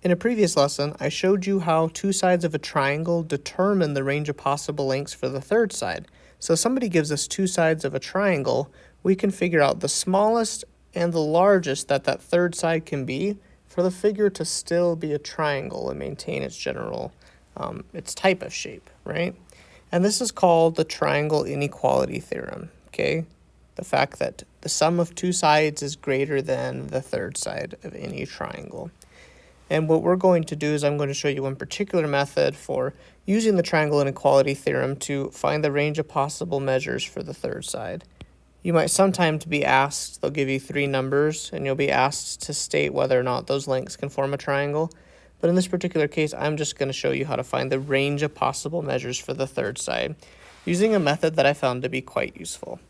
In a previous lesson, I showed you how two sides of a triangle determine the range of possible lengths for the third side. So if somebody gives us two sides of a triangle, we can figure out the smallest and the largest that third side can be for the figure to still be a triangle and maintain its general, its type of shape, right? And this is called the Triangle Inequality Theorem, okay? The fact that the sum of two sides is greater than the third side of any triangle. And what we're going to do is I'm going to show you one particular method for using the Triangle Inequality Theorem to find the range of possible measures for the third side. You might sometimes be asked, they'll give you three numbers, and you'll be asked to state whether or not those lengths can form a triangle. But in this particular case, I'm just going to show you how to find the range of possible measures for the third side using a method that I found to be quite useful.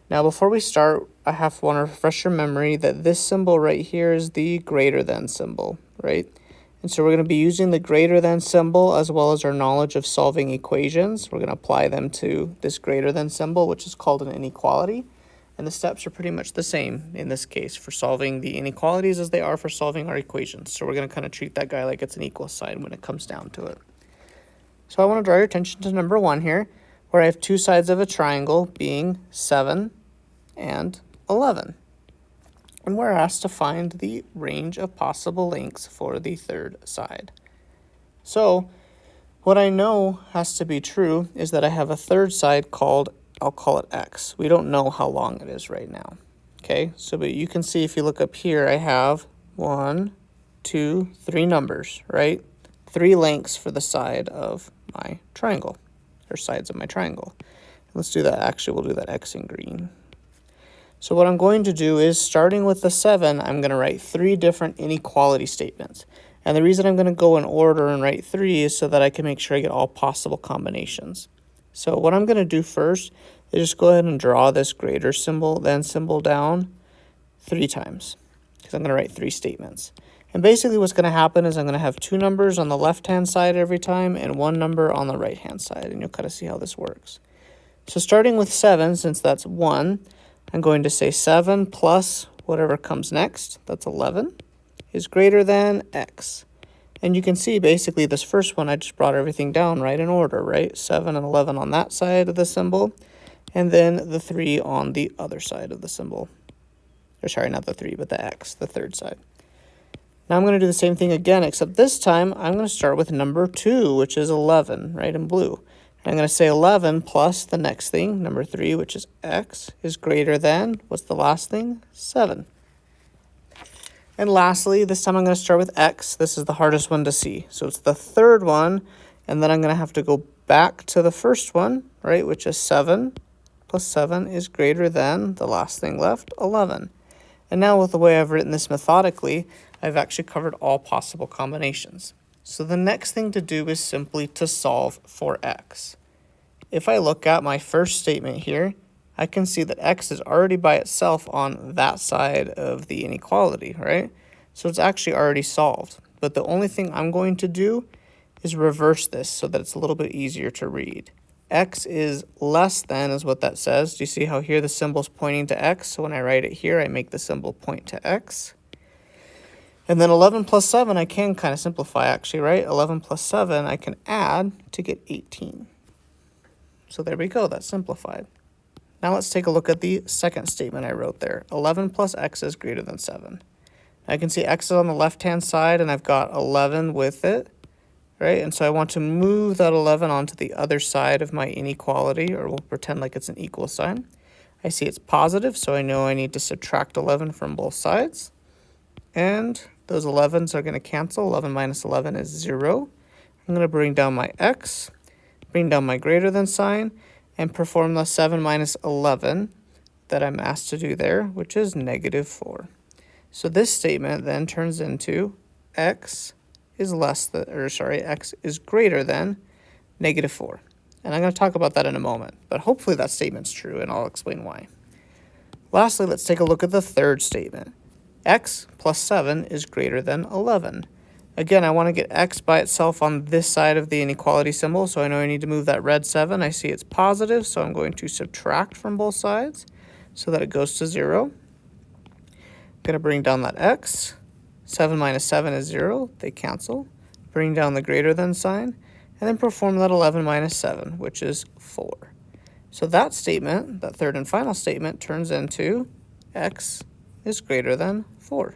Now, before we start, I want to refresh your memory that this symbol right here is the greater than symbol, right? And so we're going to be using the greater than symbol as well as our knowledge of solving equations. We're going to apply them to this greater than symbol, which is called an inequality. And the steps are pretty much the same in this case for solving the inequalities as they are for solving our equations. So we're going to kind of treat that guy like it's an equal sign when it comes down to it. So I want to draw your attention to number 1 here, where I have two sides of a triangle being 7 and 11. And we're asked to find the range of possible lengths for the third side. So what I know has to be true is that I have a third side called, I'll call it x. We don't know how long it is right now. Okay, so but you can see if you look up here, I have 1, 2, 3 numbers, right? 3 lengths for the side of my triangle, or sides of my triangle. Let's do that. Actually, we'll do that x in green. So what I'm going to do is, starting with the 7, I'm going to write 3 different inequality statements. And the reason I'm going to go in order and write 3 is so that I can make sure I get all possible combinations. So what I'm going to do first is just go ahead and draw this greater symbol, then symbol down 3 times, because I'm going to write 3 statements. And basically what's going to happen is I'm going to have 2 numbers on the left-hand side every time and 1 number on the right-hand side, and you'll kind of see how this works. So starting with 7, since that's 1, I'm going to say 7 plus whatever comes next, that's 11, is greater than x. And you can see basically this first one, I just brought everything down right in order, right? 7 and 11 on that side of the symbol, and then the 3 on the other side of the symbol. Or sorry, not the 3, but the x, the third side. Now I'm going to do the same thing again, except this time I'm going to start with number 2, which is 11, right, in blue. I'm going to say 11 plus the next thing, number 3, which is x, is greater than, what's the last thing? 7. And lastly, this time I'm going to start with x. This is the hardest one to see. So it's the third one, and then I'm going to have to go back to the first one, right, which is 7 plus 7 is greater than, the last thing left, 11. And now with the way I've written this methodically, I've actually covered all possible combinations. So the next thing to do is simply to solve for x. If I look at my first statement here, I can see that x is already by itself on that side of the inequality, right? So it's actually already solved. But the only thing I'm going to do is reverse this so that it's a little bit easier to read. X is less than is what that says. Do you see how here the symbol's pointing to x? So when I write it here, I make the symbol point to x. And then 11 plus 7, I can kind of simplify actually, right? 11 plus 7, I can add to get 18. So there we go, that's simplified. Now let's take a look at the second statement I wrote there. 11 plus x is greater than 7. I can see x is on the left-hand side, and I've got 11 with it, right? And so I want to move that 11 onto the other side of my inequality, or we'll pretend like it's an equal sign. I see it's positive, so I know I need to subtract 11 from both sides. And those 11s are going to cancel. 11 minus 11 is 0. I'm going to bring down my x, bring down my greater than sign, and perform the 7 minus 11 that I'm asked to do there, which is negative 4. So this statement then turns into x is x is greater than negative 4. And I'm going to talk about that in a moment, but hopefully that statement's true, and I'll explain why. Lastly, let's take a look at the third statement. X plus 7 is greater than 11. Again, I want to get x by itself on this side of the inequality symbol, so I know I need to move that red 7. I see it's positive, so I'm going to subtract from both sides so that it goes to 0. I'm going to bring down that x, 7 minus 7 is 0. They cancel. Bring down the greater than sign, and then perform that 11 minus 7, which is 4. So that statement, that third and final statement, turns into x is greater than 4.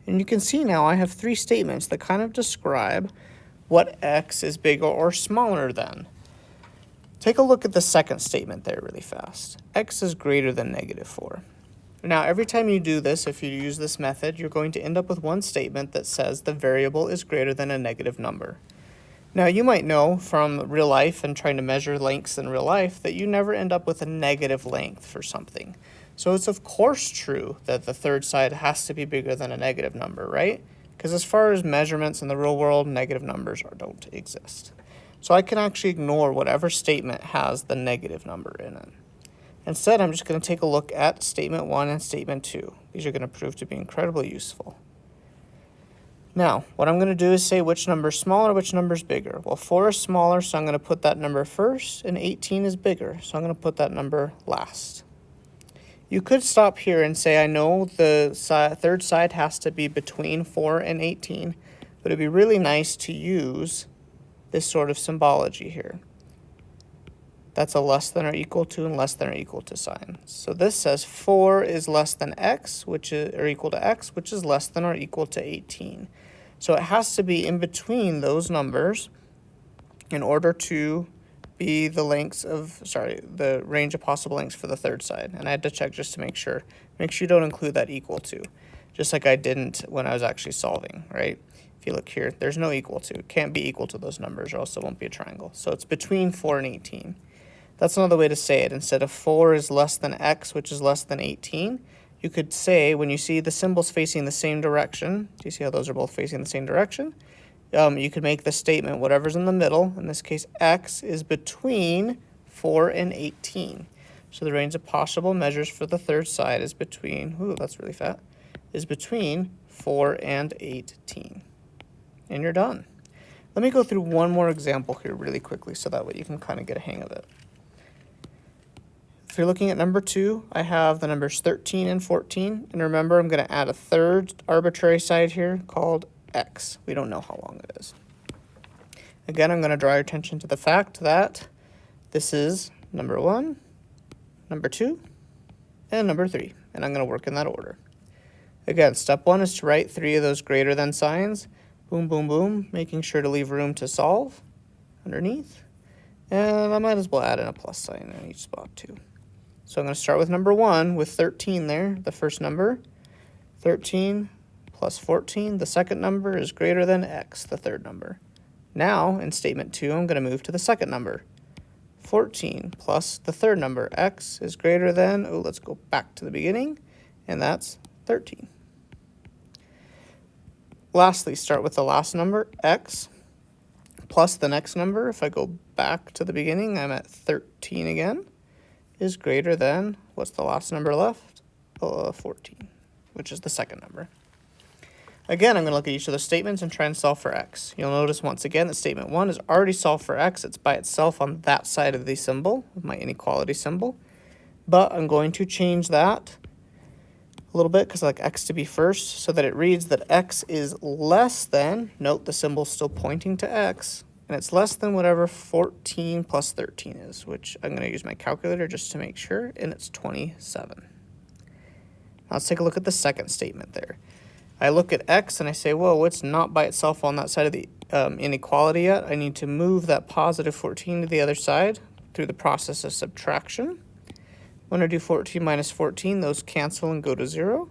And you can see now I have three statements that kind of describe what x is bigger or smaller than. Take a look at the second statement there really fast. X is greater than negative 4. Now, every time you do this, if you use this method, you're going to end up with one statement that says the variable is greater than a negative number. Now, you might know from real life and trying to measure lengths in real life that you never end up with a negative length for something. So it's of course true that the third side has to be bigger than a negative number, right? Because as far as measurements in the real world, negative numbers don't exist. So I can actually ignore whatever statement has the negative number in it. Instead, I'm just going to take a look at statement 1 and statement 2. These are going to prove to be incredibly useful. Now, what I'm going to do is say which number is smaller, which number is bigger. Well, 4 is smaller, so I'm going to put that number first, and 18 is bigger, so I'm going to put that number last. You could stop here and say, I know the third side has to be between 4 and 18, but it'd be really nice to use this sort of symbology here. That's a less than or equal to and less than or equal to sign. So this says 4 is less than x, which is or equal to x, which is less than or equal to 18. So it has to be in between those numbers in order to be the the range of possible lengths for the third side. And I had to check just to make sure. Make sure you don't include that equal to, just like I didn't when I was actually solving, right? If you look here, there's no equal to. It can't be equal to those numbers or else it won't be a triangle. So it's between 4 and 18. That's another way to say it. Instead of 4 is less than x, which is less than 18, you could say when you see the symbols facing the same direction, do you see how those are both facing the same direction? You could make the statement whatever's in the middle, in this case x, is between 4 and 18. So the range of possible measures for the third side is between, ooh, that's really fat, is between 4 and 18. And you're done. Let me go through one more example here really quickly so that way you can kind of get a hang of it. If you're looking at number 2, I have the numbers 13 and 14. And remember, I'm going to add a third arbitrary side here called x. We don't know how long it is. Again, I'm going to draw your attention to the fact that this is number 1, number 2, and number 3. And I'm going to work in that order. Again, step 1 is to write 3 of those greater than signs. Boom, boom, boom, making sure to leave room to solve underneath. And I might as well add in a plus sign in each spot too. So I'm going to start with number 1 with 13 there, the first number. 13 plus 14, the second number, is greater than x, the third number. Now, in statement 2, I'm going to move to the second number. 14 plus the third number, x, is greater than, let's go back to the beginning, and that's 13. Lastly, start with the last number, x, plus the next number. If I go back to the beginning, I'm at 13 again, is greater than, what's the last number left? 14, which is the second number. Again, I'm going to look at each of the statements and try and solve for x. You'll notice once again that statement 1 is already solved for x. It's by itself on that side of the symbol, of my inequality symbol. But I'm going to change that a little bit because I like x to be first so that it reads that x is less than, note the symbol's still pointing to x, and it's less than whatever 14 plus 13 is, which I'm going to use my calculator just to make sure, and it's 27. Now let's take a look at the second statement there. I look at x and I say, whoa, it's not by itself on that side of the inequality yet. I need to move that positive 14 to the other side through the process of subtraction. When I do 14 minus 14, those cancel and go to 0.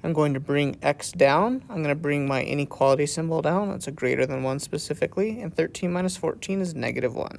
I'm going to bring x down. I'm going to bring my inequality symbol down. That's a greater than 1 specifically. And 13 minus 14 is negative 1.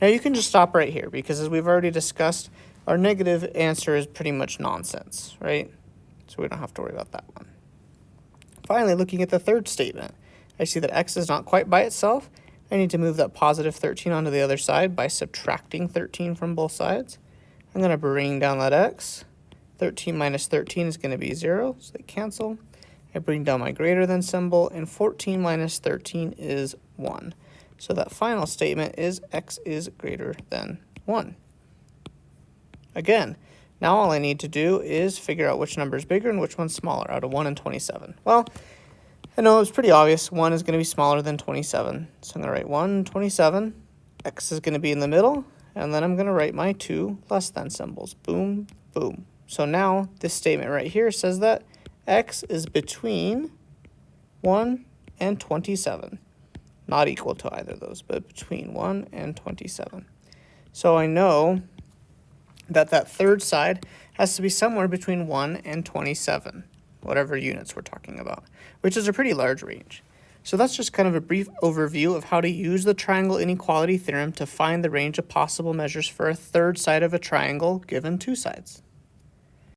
Now you can just stop right here because as we've already discussed, our negative answer is pretty much nonsense, right? So we don't have to worry about that one. Finally, looking at the third statement, I see that x is not quite by itself. I need to move that positive 13 onto the other side by subtracting 13 from both sides. I'm going to bring down that x. 13 minus 13 is going to be 0, so they cancel. I bring down my greater than symbol, and 14 minus 13 is 1. So that final statement is x is greater than 1. Again, Now all I need to do is figure out which number is bigger and which one's smaller out of 1 and 27. Well, I know it's pretty obvious. 1 is going to be smaller than 27. So I'm going to write 1, 27. X is going to be in the middle. And then I'm going to write my 2 less than symbols. Boom, boom. So now this statement right here says that X is between 1 and 27. Not equal to either of those, but between 1 and 27. So I know that that third side has to be somewhere between 1 and 27, whatever units we're talking about, which is a pretty large range. So that's just kind of a brief overview of how to use the Triangle Inequality Theorem to find the range of possible measures for a third side of a triangle given two sides.